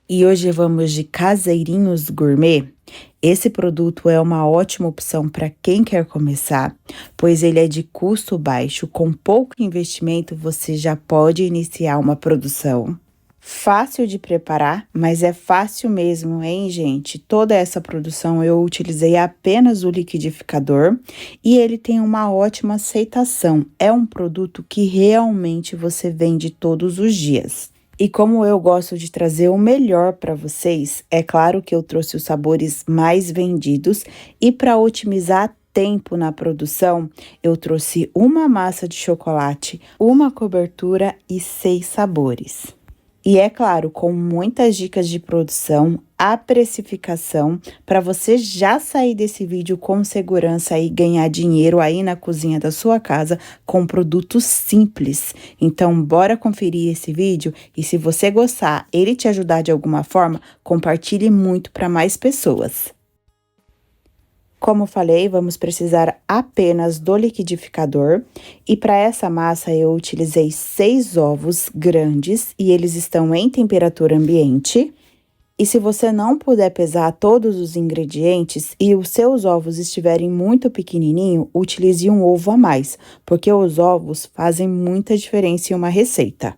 E hoje vamos de caseirinhos gourmet. Esse produto é uma ótima opção para quem quer começar, pois ele é de custo baixo, com pouco investimento você já pode iniciar uma produção. Fácil de preparar, mas é fácil mesmo, hein, gente? Toda essa produção eu utilizei apenas o liquidificador e ele tem uma ótima aceitação. É um produto que realmente você vende todos os dias. E como eu gosto de trazer o melhor para vocês, é claro que eu trouxe os sabores mais vendidos e para otimizar tempo na produção, eu trouxe uma massa de chocolate, uma cobertura e 6 sabores. E é claro, com muitas dicas de produção, a precificação, para você já sair desse vídeo com segurança e ganhar dinheiro aí na cozinha da sua casa com produtos simples. Então, bora conferir esse vídeo e se você gostar, ele te ajudar de alguma forma, compartilhe muito para mais pessoas. Como falei, vamos precisar apenas do liquidificador e para essa massa eu utilizei 6 ovos grandes e eles estão em temperatura ambiente. E se você não puder pesar todos os ingredientes e os seus ovos estiverem muito pequenininho, utilize um ovo a mais, porque os ovos fazem muita diferença em uma receita.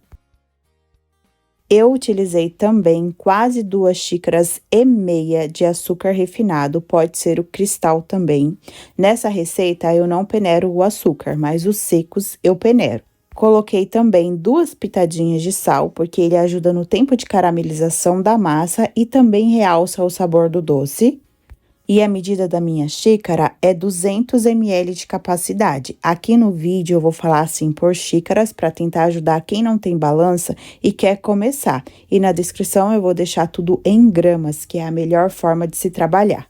Eu utilizei também quase 2,5 xícaras de açúcar refinado, pode ser o cristal também. Nessa receita eu não peneiro o açúcar, mas os secos eu peneiro. Coloquei também 2 pitadinhas de sal, porque ele ajuda no tempo de caramelização da massa e também realça o sabor do doce. E a medida da minha xícara é 200 ml de capacidade. Aqui no vídeo eu vou falar assim por xícaras para tentar ajudar quem não tem balança e quer começar. E na descrição eu vou deixar tudo em gramas, que é a melhor forma de se trabalhar.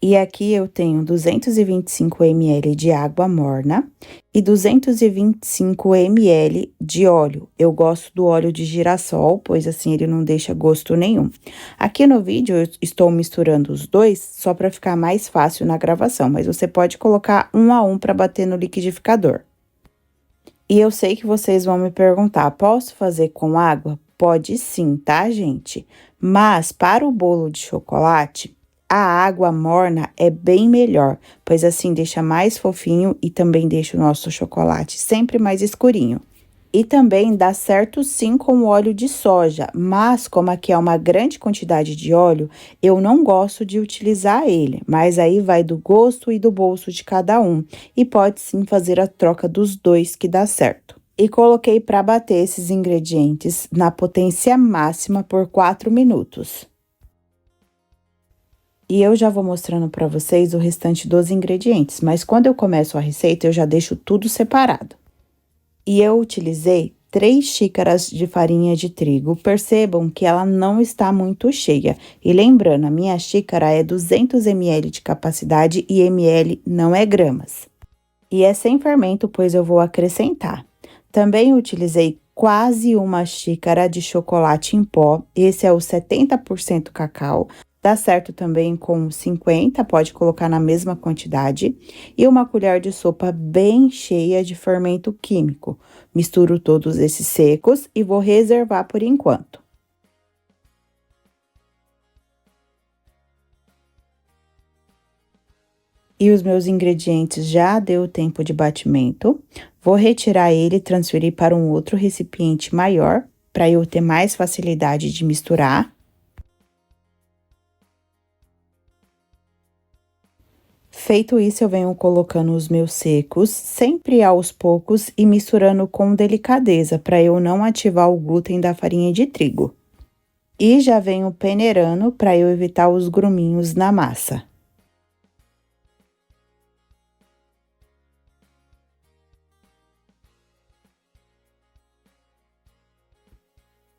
E aqui eu tenho 225 ml de água morna e 225 ml de óleo. Eu gosto do óleo de girassol, pois assim ele não deixa gosto nenhum. Aqui no vídeo eu estou misturando os dois só para ficar mais fácil na gravação, mas você pode colocar um a um para bater no liquidificador. E eu sei que vocês vão me perguntar, posso fazer com água? Pode sim, tá, gente? Mas para o bolo de chocolate, a água morna é bem melhor, pois assim deixa mais fofinho e também deixa o nosso chocolate sempre mais escurinho. E também dá certo sim com o óleo de soja, mas como aqui é uma grande quantidade de óleo, eu não gosto de utilizar ele, mas aí vai do gosto e do bolso de cada um, e pode sim fazer a troca dos dois que dá certo. E coloquei para bater esses ingredientes na potência máxima por 4 minutos. E eu já vou mostrando para vocês o restante dos ingredientes, mas quando eu começo a receita, eu já deixo tudo separado. E eu utilizei 3 xícaras de farinha de trigo, percebam que ela não está muito cheia. E lembrando, a minha xícara é 200 ml de capacidade e ml não é gramas. E é sem fermento, pois eu vou acrescentar. Também utilizei quase 1 xícara de chocolate em pó, esse é o 70% cacau. Dá certo também com 50, pode colocar na mesma quantidade. E 1 colher de sopa bem cheia de fermento químico. Misturo todos esses secos e vou reservar por enquanto. E os meus ingredientes já deu tempo de batimento. Vou retirar ele e transferir para um outro recipiente maior, para eu ter mais facilidade de misturar. Feito isso, eu venho colocando os meus secos, sempre aos poucos e misturando com delicadeza, para eu não ativar o glúten da farinha de trigo. E já venho peneirando para eu evitar os gruminhos na massa.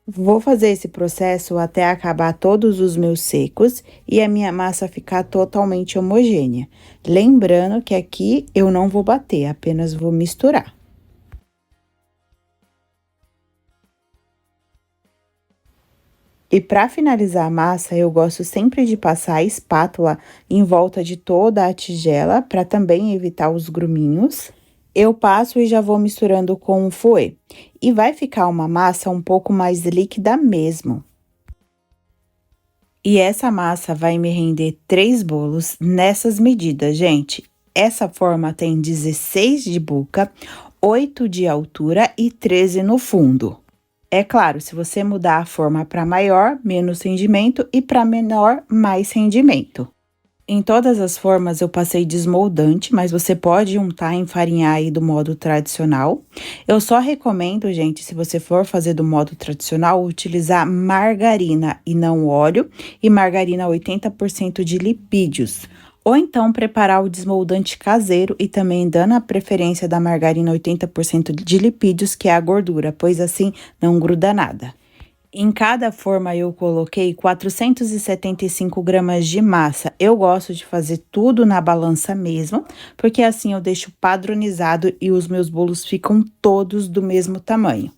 Vou fazer esse processo até acabar todos os meus secos e a minha massa ficar totalmente homogênea. Lembrando que aqui eu não vou bater, apenas vou misturar. E para finalizar a massa, eu gosto sempre de passar a espátula em volta de toda a tigela, para também evitar os gruminhos. Eu passo e já vou misturando com o fouet. E vai ficar uma massa um pouco mais líquida mesmo. E essa massa vai me render 3 bolos nessas medidas, gente. Essa forma tem 16 de boca, 8 de altura e 13 no fundo. É claro, se você mudar a forma para maior, menos rendimento e para menor, mais rendimento. Em todas as formas eu passei desmoldante, mas você pode untar e enfarinhar aí do modo tradicional. Eu só recomendo, gente, se você for fazer do modo tradicional, utilizar margarina e não óleo, e margarina 80% de lipídios. Ou então preparar o desmoldante caseiro e também dando a preferência da margarina 80% de lipídios, que é a gordura, pois assim não gruda nada. Em cada forma eu coloquei 475 gramas de massa. Eu gosto de fazer tudo na balança mesmo, porque assim eu deixo padronizado e os meus bolos ficam todos do mesmo tamanho.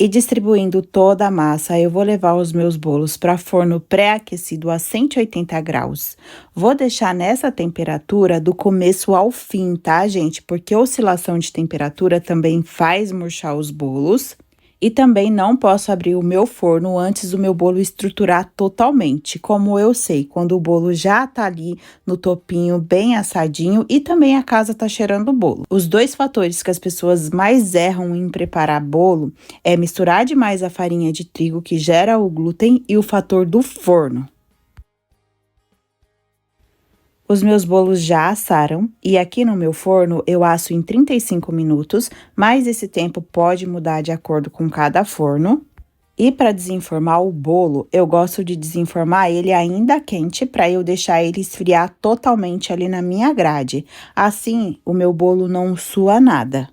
E distribuindo toda a massa, eu vou levar os meus bolos para forno pré-aquecido a 180 graus. Vou deixar nessa temperatura do começo ao fim, tá, gente? Porque oscilação de temperatura também faz murchar os bolos. E também não posso abrir o meu forno antes do meu bolo estruturar totalmente. Como eu sei, quando o bolo já tá ali no topinho bem assadinho e também a casa tá cheirando o bolo. Os dois fatores que as pessoas mais erram em preparar bolo é misturar demais a farinha de trigo, que gera o glúten, e o fator do forno. Os meus bolos já assaram e aqui no meu forno eu asso em 35 minutos, mas esse tempo pode mudar de acordo com cada forno. E para desenformar o bolo, eu gosto de desenformar ele ainda quente para eu deixar ele esfriar totalmente ali na minha grade. Assim, o meu bolo não sua nada.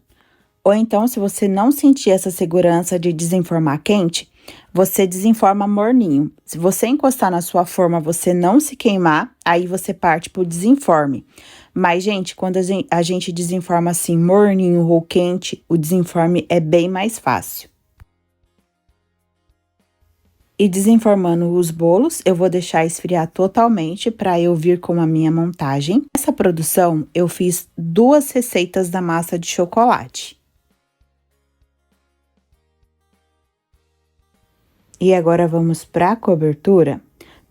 Ou então, se você não sentir essa segurança de desenformar quente, você desenforma morninho. Se você encostar na sua forma, você não se queimar, aí você parte pro desenforme. Mas, gente, quando a gente desenforma assim, morninho ou quente, o desenforme é bem mais fácil. E desenformando os bolos, eu vou deixar esfriar totalmente para eu vir com a minha montagem. Nessa produção, eu fiz 2 receitas da massa de chocolate. E agora vamos para a cobertura.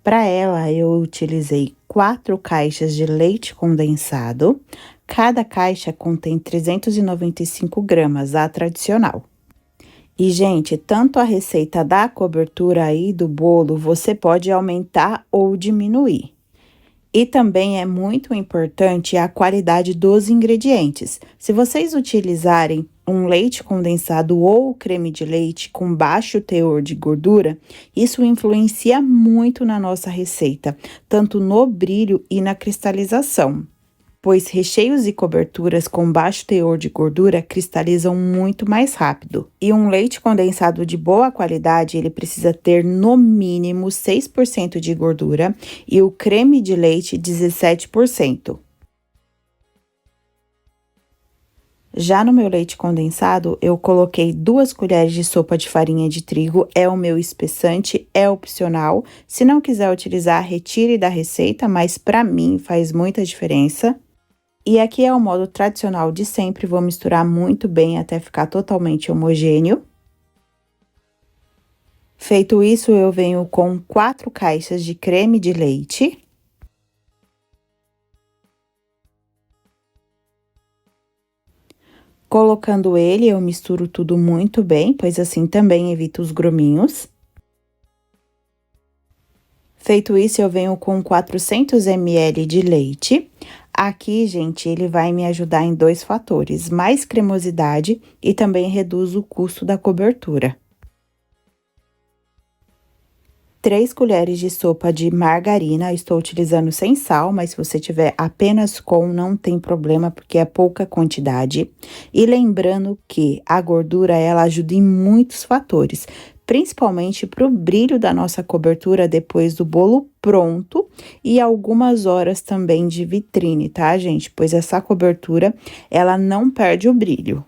Para ela, eu utilizei 4 caixas de leite condensado. Cada caixa contém 395 gramas, a tradicional. E, gente, tanto a receita da cobertura aí do bolo, você pode aumentar ou diminuir. E também é muito importante a qualidade dos ingredientes. Se vocês utilizarem um leite condensado ou creme de leite com baixo teor de gordura, isso influencia muito na nossa receita, tanto no brilho e na cristalização. Pois recheios e coberturas com baixo teor de gordura cristalizam muito mais rápido. E um leite condensado de boa qualidade, ele precisa ter no mínimo 6% de gordura e o creme de leite 17%. Já no meu leite condensado, eu coloquei 2 colheres de sopa de farinha de trigo, é o meu espessante, é opcional. Se não quiser utilizar, retire da receita, mas para mim faz muita diferença. E aqui é o modo tradicional de sempre, vou misturar muito bem até ficar totalmente homogêneo. Feito isso, eu venho com 4 caixas de creme de leite. Colocando ele, eu misturo tudo muito bem, pois assim também evita os gruminhos. Feito isso, eu venho com 400 ml de leite. Aqui, gente, ele vai me ajudar em 2 fatores, mais cremosidade e também reduz o custo da cobertura. 3 colheres de sopa de margarina, estou utilizando sem sal, mas se você tiver apenas com, não tem problema, porque é pouca quantidade. E lembrando que a gordura, ela ajuda em muitos fatores, principalmente para o brilho da nossa cobertura depois do bolo pronto e algumas horas também de vitrine, tá, gente? Pois essa cobertura, ela não perde o brilho.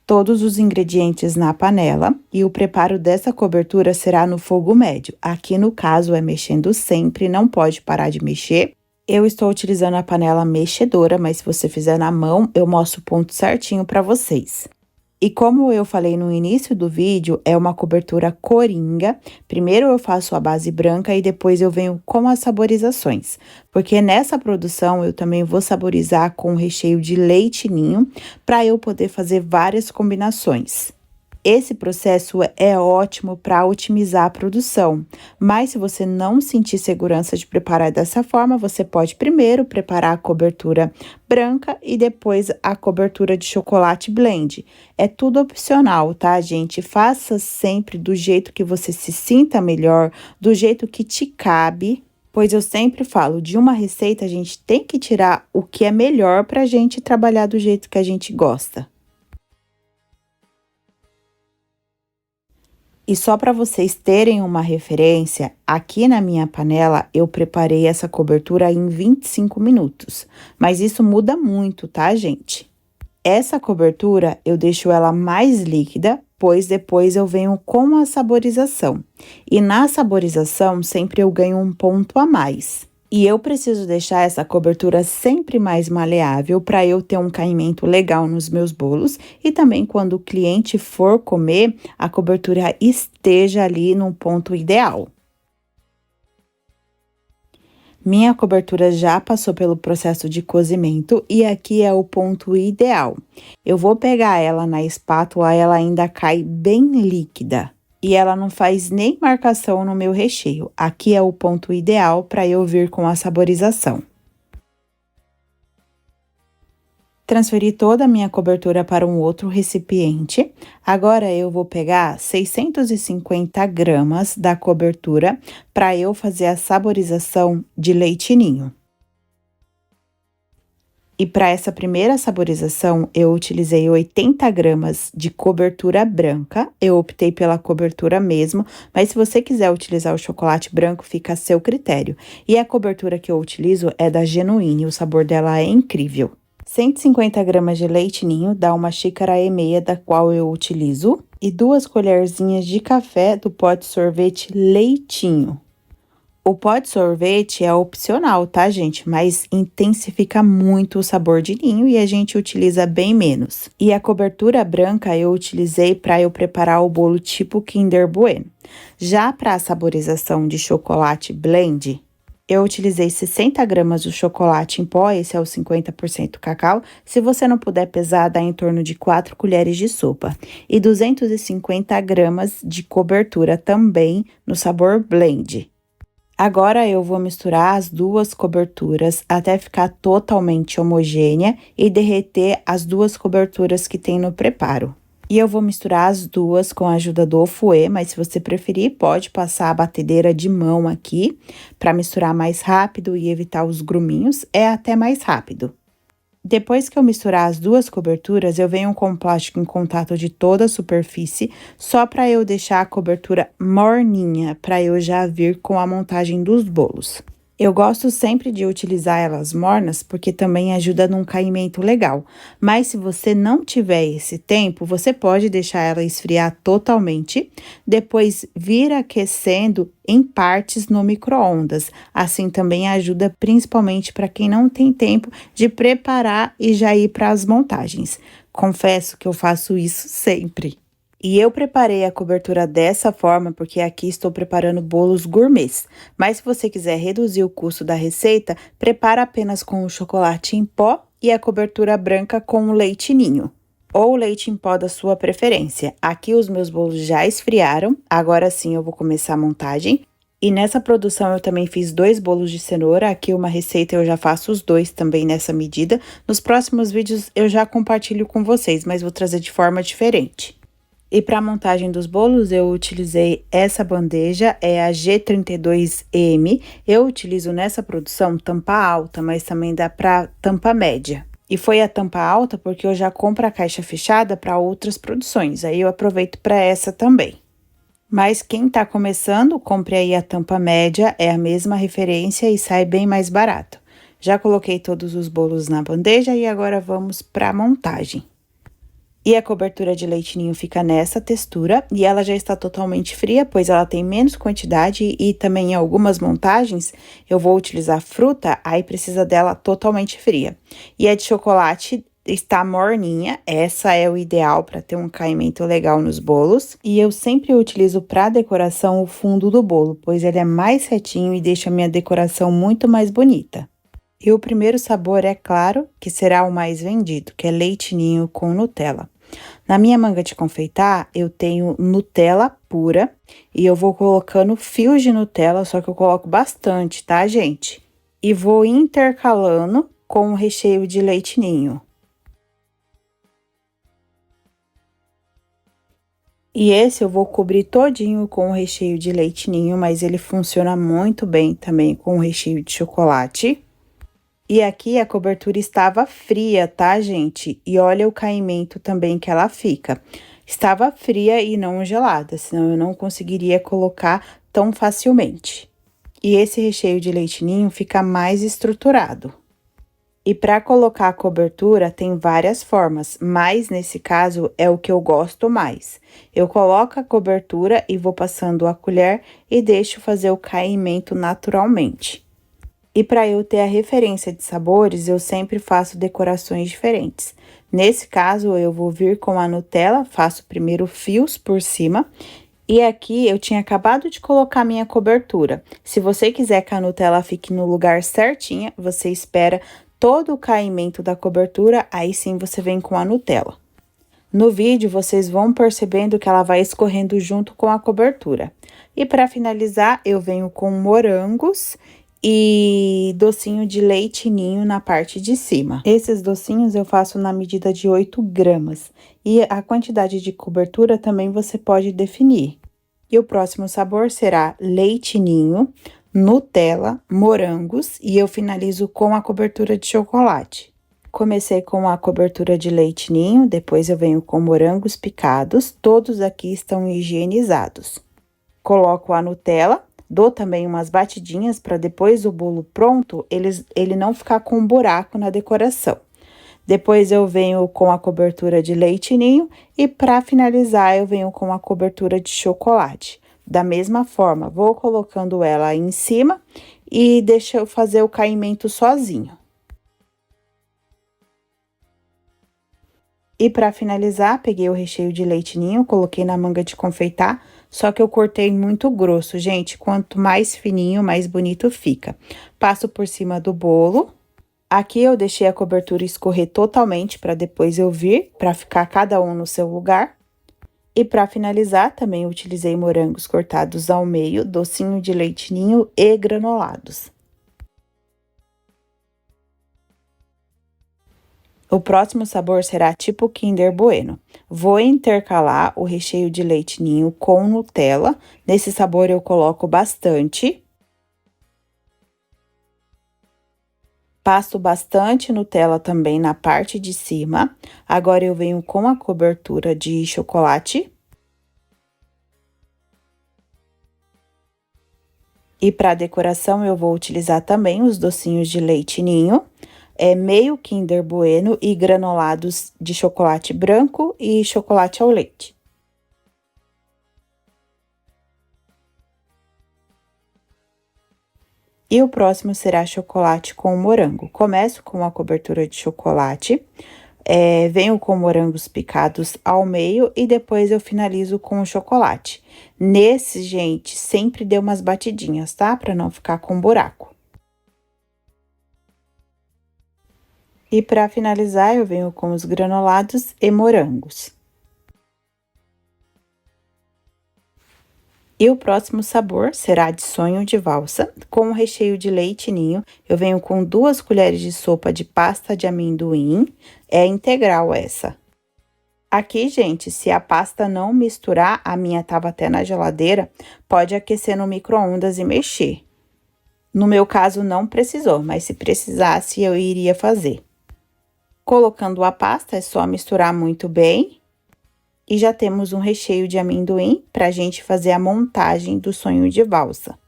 Todos os ingredientes na panela e o preparo dessa cobertura será no fogo médio. Aqui no caso é mexendo sempre, não pode parar de mexer. Eu estou utilizando a panela mexedora, mas se você fizer na mão, eu mostro o ponto certinho para vocês. E como eu falei no início do vídeo, é uma cobertura coringa. Primeiro eu faço a base branca e depois eu venho com as saborizações. Porque nessa produção eu também vou saborizar com o recheio de leite ninho, para eu poder fazer várias combinações. Esse processo é ótimo para otimizar a produção, mas se você não sentir segurança de preparar dessa forma, você pode primeiro preparar a cobertura branca e depois a cobertura de chocolate blend. É tudo opcional, tá, gente? Faça sempre do jeito que você se sinta melhor, do jeito que te cabe. Pois eu sempre falo, de uma receita a gente tem que tirar o que é melhor para a gente trabalhar do jeito que a gente gosta. E só para vocês terem uma referência, aqui na minha panela eu preparei essa cobertura em 25 minutos. Mas isso muda muito, tá, gente? Essa cobertura eu deixo ela mais líquida, pois depois eu venho com a saborização. E na saborização sempre eu ganho um ponto a mais. E eu preciso deixar essa cobertura sempre mais maleável para eu ter um caimento legal nos meus bolos e também quando o cliente for comer, a cobertura esteja ali no ponto ideal. Minha cobertura já passou pelo processo de cozimento e aqui é o ponto ideal. Eu vou pegar ela na espátula, ela ainda cai bem líquida. E ela não faz nem marcação no meu recheio. Aqui é o ponto ideal para eu vir com a saborização. Transferi toda a minha cobertura para um outro recipiente. Agora, eu vou pegar 650 gramas da cobertura para eu fazer a saborização de leite ninho. E para essa primeira saborização, eu utilizei 80 gramas de cobertura branca. Eu optei pela cobertura mesmo, mas se você quiser utilizar o chocolate branco, fica a seu critério. E a cobertura que eu utilizo é da Genuine, o sabor dela é incrível. 150 gramas de leite ninho dá 1,5 xícaras da qual eu utilizo. E 2 colherzinhas de café do pó de sorvete Leitinho. O pó de sorvete é opcional, tá, gente? Mas intensifica muito o sabor de ninho e a gente utiliza bem menos. E a cobertura branca eu utilizei para eu preparar o bolo tipo Kinder Bueno. Já para a saborização de chocolate blend, eu utilizei 60 gramas do chocolate em pó, esse é o 50% cacau. Se você não puder pesar, dá em torno de 4 colheres de sopa. E 250 gramas de cobertura também no sabor blend. Agora, eu vou misturar as duas coberturas até ficar totalmente homogênea e derreter as duas coberturas que tem no preparo. E eu vou misturar as duas com a ajuda do fouet, mas se você preferir, pode passar a batedeira de mão aqui para misturar mais rápido e evitar os gruminhos, é até mais rápido. Depois que eu misturar as duas coberturas, eu venho com o plástico em contato de toda a superfície, só para eu deixar a cobertura morninha, para eu já vir com a montagem dos bolos. Eu gosto sempre de utilizar elas mornas, porque também ajuda num caimento legal. Mas se você não tiver esse tempo, você pode deixar ela esfriar totalmente, depois vir aquecendo em partes no micro-ondas. Assim também ajuda principalmente para quem não tem tempo de preparar e já ir para as montagens. Confesso que eu faço isso sempre. E eu preparei a cobertura dessa forma porque aqui estou preparando bolos gourmets. Mas se você quiser reduzir o custo da receita, prepara apenas com o chocolate em pó e a cobertura branca com o leite ninho. Ou leite em pó da sua preferência. Aqui os meus bolos já esfriaram, agora sim eu vou começar a montagem. E nessa produção eu também fiz 2 bolos de cenoura, aqui uma receita eu já faço os 2 também nessa medida. Nos próximos vídeos eu já compartilho com vocês, mas vou trazer de forma diferente. E para a montagem dos bolos, eu utilizei essa bandeja, é a G32M. Eu utilizo nessa produção tampa alta, mas também dá para tampa média. E foi a tampa alta porque eu já compro a caixa fechada para outras produções, aí eu aproveito para essa também. Mas quem tá começando, compre aí a tampa média, é a mesma referência e sai bem mais barato. Já coloquei todos os bolos na bandeja e agora vamos para a montagem. E a cobertura de leite ninho fica nessa textura e ela já está totalmente fria, pois ela tem menos quantidade e também em algumas montagens eu vou utilizar fruta, aí precisa dela totalmente fria. E a de chocolate está morninha, essa é o ideal para ter um caimento legal nos bolos. E eu sempre utilizo para decoração o fundo do bolo, pois ele é mais retinho e deixa a minha decoração muito mais bonita. E o primeiro sabor, é claro, que será o mais vendido, que é leite ninho com Nutella. Na minha manga de confeitar, eu tenho Nutella pura e eu vou colocando fios de Nutella, só que eu coloco bastante, tá, gente? E vou intercalando com o recheio de leite ninho. E esse eu vou cobrir todinho com o recheio de leite ninho, mas ele funciona muito bem também com o recheio de chocolate. E aqui a cobertura estava fria, tá, gente? E olha o caimento também que ela fica. Estava fria e não gelada, senão eu não conseguiria colocar tão facilmente. E esse recheio de leite ninho fica mais estruturado. E para colocar a cobertura tem várias formas, mas nesse caso é o que eu gosto mais. Eu coloco a cobertura e vou passando a colher e deixo fazer o caimento naturalmente. E para eu ter a referência de sabores, eu sempre faço decorações diferentes. Nesse caso, eu vou vir com a Nutella, faço primeiro fios por cima. E aqui eu tinha acabado de colocar minha cobertura. Se você quiser que a Nutella fique no lugar certinha, você espera todo o caimento da cobertura, aí sim você vem com a Nutella. No vídeo, vocês vão percebendo que ela vai escorrendo junto com a cobertura. E para finalizar, eu venho com morangos e docinho de leite ninho na parte de cima. Esses docinhos eu faço na medida de 8 gramas. E a quantidade de cobertura também você pode definir. E o próximo sabor será leite ninho, Nutella, morangos e eu finalizo com a cobertura de chocolate. Comecei com a cobertura de leite ninho, depois eu venho com morangos picados, todos aqui estão higienizados. Coloco a Nutella, dou também umas batidinhas para depois do bolo pronto, ele não ficar com buraco na decoração. Depois eu venho com a cobertura de leite ninho e para finalizar eu venho com a cobertura de chocolate. Da mesma forma, vou colocando ela aí em cima e deixo eu fazer o caimento sozinho. E para finalizar, peguei o recheio de leite ninho, coloquei na manga de confeitar, só que eu cortei muito grosso, gente. Quanto mais fininho, mais bonito fica. Passo por cima do bolo. Aqui eu deixei a cobertura escorrer totalmente para depois eu vir, para ficar cada um no seu lugar. E para finalizar, também utilizei morangos cortados ao meio, docinho de leite ninho e granulados. O próximo sabor será tipo Kinder Bueno. Vou intercalar o recheio de leite ninho com Nutella. Nesse sabor eu coloco bastante. Passo bastante Nutella também na parte de cima. Agora eu venho com a cobertura de chocolate. E para decoração eu vou utilizar também os docinhos de leite ninho. Meio Kinder Bueno e granulados de chocolate branco e chocolate ao leite. E o próximo será chocolate com morango. Começo com a cobertura de chocolate, venho com morangos picados ao meio e depois eu finalizo com o chocolate. Nesse, gente, sempre dê umas batidinhas, tá? Pra não ficar com buraco. E para finalizar, eu venho com os granulados e morangos. E o próximo sabor será de sonho de valsa, com o recheio de leite ninho. Eu venho com 2 colheres de sopa de pasta de amendoim, é integral essa. Aqui, gente, se a pasta não misturar, a minha tava até na geladeira, pode aquecer no micro-ondas e mexer. No meu caso, não precisou, mas se precisasse, eu iria fazer. Colocando a pasta, é só misturar muito bem. E já temos um recheio de amendoim para a gente fazer a montagem do sonho de valsa.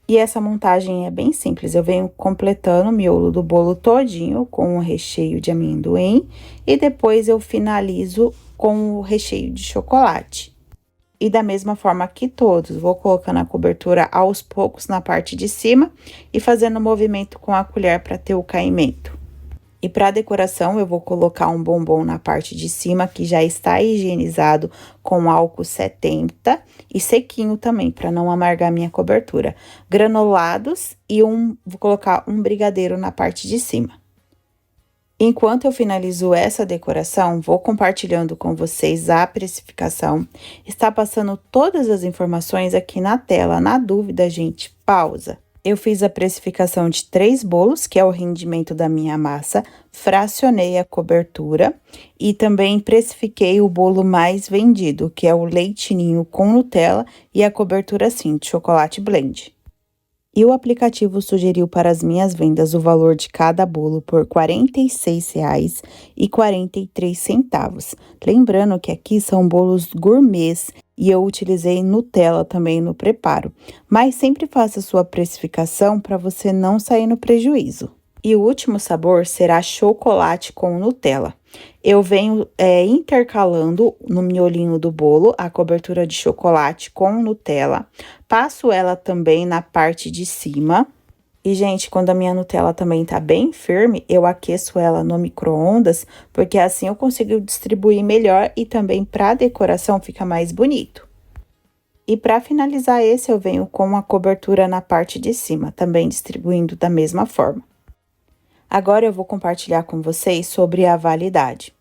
E essa montagem é bem simples, eu venho completando o miolo do bolo todinho com o recheio de amendoim e depois eu finalizo com o recheio de chocolate. E da mesma forma que todos, vou colocando a cobertura aos poucos na parte de cima e fazendo o movimento com a colher para ter o caimento. E para decoração, eu vou colocar um bombom na parte de cima, que já está higienizado com álcool 70 e sequinho também, para não amargar minha cobertura. Granulados e vou colocar um brigadeiro na parte de cima. Enquanto eu finalizo essa decoração, vou compartilhando com vocês a precificação. Está passando todas as informações aqui na tela. Na dúvida, gente, pausa. Eu fiz a precificação de 3 bolos, que é o rendimento da minha massa, fracionei a cobertura e também precifiquei o bolo mais vendido, que é o leite ninho com Nutella e a cobertura assim, de chocolate blend. E o aplicativo sugeriu para as minhas vendas o valor de cada bolo por R$ 46,43. Lembrando que aqui são bolos gourmets e eu utilizei Nutella também no preparo. Mas sempre faça sua precificação para você não sair no prejuízo. E o último sabor será chocolate com Nutella. Eu venho intercalando no miolinho do bolo a cobertura de chocolate com Nutella. Passo ela também na parte de cima. E, gente, quando a minha Nutella também tá bem firme, eu aqueço ela no micro-ondas, porque assim eu consigo distribuir melhor e também para decoração fica mais bonito. E para finalizar esse, eu venho com a cobertura na parte de cima, também distribuindo da mesma forma. Agora eu vou compartilhar com vocês sobre a validade.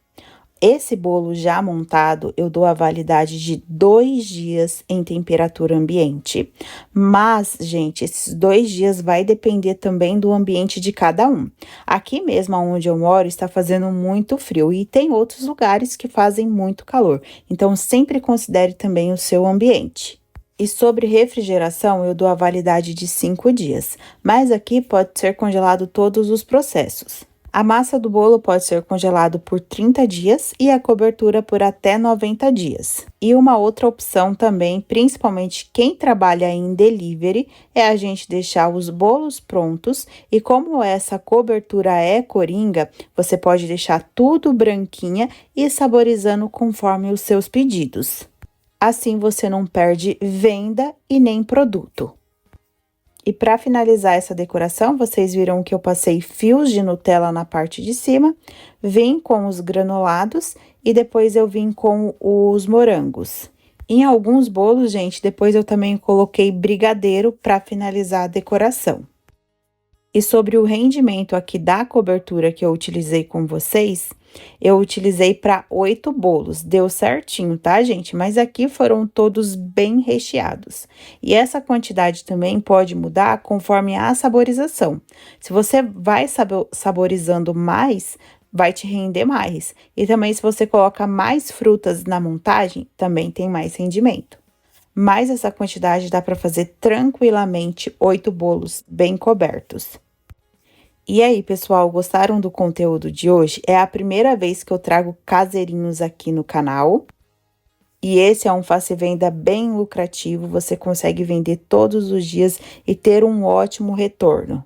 Esse bolo já montado, eu dou a validade de 2 dias em temperatura ambiente. Mas, gente, esses 2 dias vai depender também do ambiente de cada um. Aqui mesmo onde eu moro está fazendo muito frio e tem outros lugares que fazem muito calor. Então, sempre considere também o seu ambiente. E sobre refrigeração, eu dou a validade de 5 dias, mas aqui pode ser congelado todos os processos. A massa do bolo pode ser congelado por 30 dias e a cobertura por até 90 dias. E uma outra opção também, principalmente quem trabalha em delivery, é a gente deixar os bolos prontos e como essa cobertura é coringa, você pode deixar tudo branquinha e saborizando conforme os seus pedidos. Assim você não perde venda e nem produto. E para finalizar essa decoração, vocês viram que eu passei fios de Nutella na parte de cima, vim com os granulados e depois eu vim com os morangos. Em alguns bolos, gente, depois eu também coloquei brigadeiro para finalizar a decoração. E sobre o rendimento aqui da cobertura que eu utilizei com vocês, eu utilizei para 8 bolos. Deu certinho, tá, gente? Mas aqui foram todos bem recheados. E essa quantidade também pode mudar conforme a saborização. Se você vai saborizando mais, vai te render mais. E também se você coloca mais frutas na montagem, também tem mais rendimento. Mas essa quantidade dá para fazer tranquilamente 8 bolos bem cobertos. E aí, pessoal, gostaram do conteúdo de hoje? É a primeira vez que eu trago caseirinhos aqui no canal. E esse é um fácil venda bem lucrativo, você consegue vender todos os dias e ter um ótimo retorno.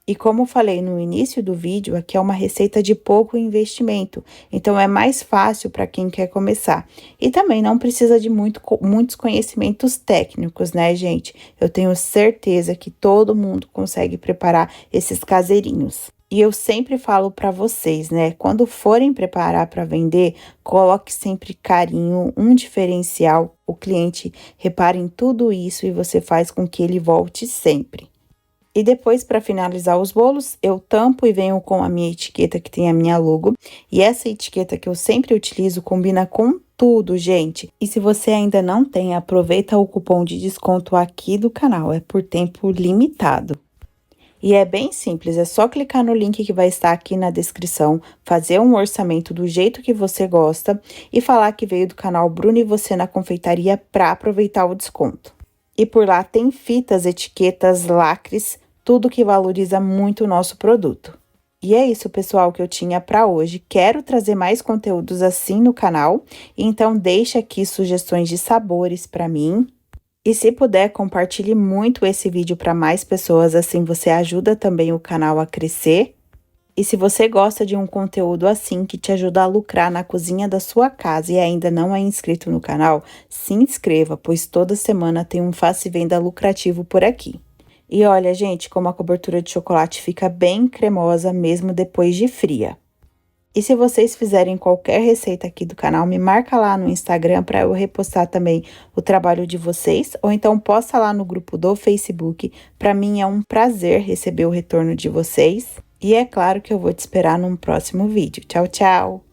E como falei no início do vídeo, aqui é uma receita de pouco investimento, então é mais fácil para quem quer começar. E também não precisa de muitos conhecimentos técnicos, né, gente? Eu tenho certeza que todo mundo consegue preparar esses caseirinhos. E eu sempre falo para vocês, né, quando forem preparar para vender, coloque sempre carinho, um diferencial. O cliente repara em tudo isso e você faz com que ele volte sempre. E depois, para finalizar os bolos, eu tampo e venho com a minha etiqueta que tem a minha logo. E essa etiqueta que eu sempre utilizo combina com tudo, gente. E se você ainda não tem, aproveita o cupom de desconto aqui do canal, é por tempo limitado. E é bem simples, é só clicar no link que vai estar aqui na descrição, fazer um orçamento do jeito que você gosta e falar que veio do canal Bruno e Você na Confeitaria para aproveitar o desconto. E por lá tem fitas, etiquetas, lacres, tudo que valoriza muito o nosso produto. E é isso, pessoal, que eu tinha para hoje. Quero trazer mais conteúdos assim no canal, então deixa aqui sugestões de sabores para mim. E se puder, compartilhe muito esse vídeo para mais pessoas, assim você ajuda também o canal a crescer. E se você gosta de um conteúdo assim que te ajuda a lucrar na cozinha da sua casa e ainda não é inscrito no canal, se inscreva, pois toda semana tem um Faça e Venda lucrativo por aqui. E olha, gente, como a cobertura de chocolate fica bem cremosa mesmo depois de fria. E se vocês fizerem qualquer receita aqui do canal, me marca lá no Instagram para eu repostar também o trabalho de vocês, ou então posta lá no grupo do Facebook. Para mim é um prazer receber o retorno de vocês. E é claro que eu vou te esperar num próximo vídeo. Tchau, tchau!